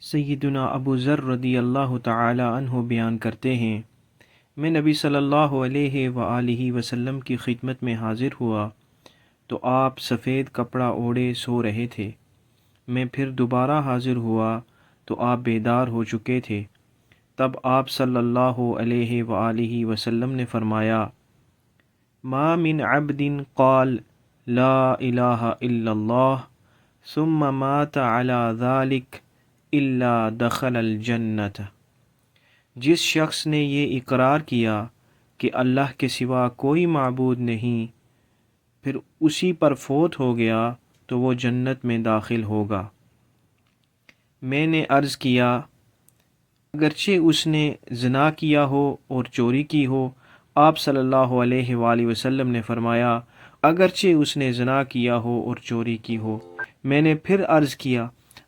سیدنا ابو ذر رضی اللہ تعالی عنہ بیان کرتے ہیں، میں نبی صلی اللہ علیہ وآلہ وسلم کی خدمت میں حاضر ہوا تو آپ سفید کپڑا اوڑھے سو رہے تھے۔ میں پھر دوبارہ حاضر ہوا تو آپ بیدار ہو چکے تھے۔ تب آپ صلی اللہ علیہ وآلہ وسلم نے فرمایا، ما من عبد قال لا الہ الا اللہ ثم مات علی ذلک الا دخل الجنۃ۔ جس شخص نے یہ اقرار کیا کہ اللہ کے سوا کوئی معبود نہیں، پھر اسی پر فوت ہو گیا تو وہ جنت میں داخل ہوگا۔ میں نے عرض کیا، اگرچہ اس نے زنا کیا ہو اور چوری کی ہو؟ آپ صلی اللہ علیہ وآلہ وسلم نے فرمایا، اگرچہ اس نے زنا کیا ہو اور چوری کی ہو۔ میں نے پھر عرض کیا،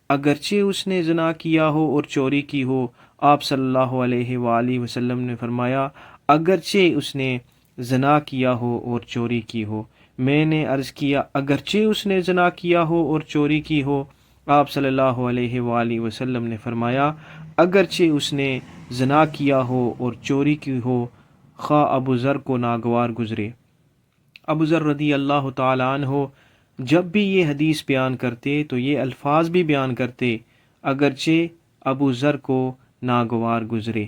اگرچہ اس نے زنا کیا ہو اور چوری کی ہو؟ آپ صلی اللہ علیہ وآلہ وسلم نے فرمایا، اگرچہ اس نے زنا کیا ہو اور چوری کی ہو۔ میں نے عرض کیا، اگرچہ اس نے زنا کیا ہو اور چوری کی ہو؟ آپ صلی اللہ علیہ وآلہ وسلم نے فرمایا، اگرچہ اس نے زنا کیا ہو اور چوری کی ہو، خواہ ابو ذر کو ناگوار گزرے۔ ابو ذر رضی اللہ تعالیٰ عنہ جب بھی یہ حدیث بیان کرتے تو یہ الفاظ بھی بیان کرتے، اگرچہ ابو ذر کو ناگوار گزرے۔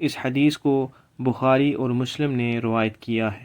اس حدیث کو بخاری اور مسلم نے روایت کیا ہے۔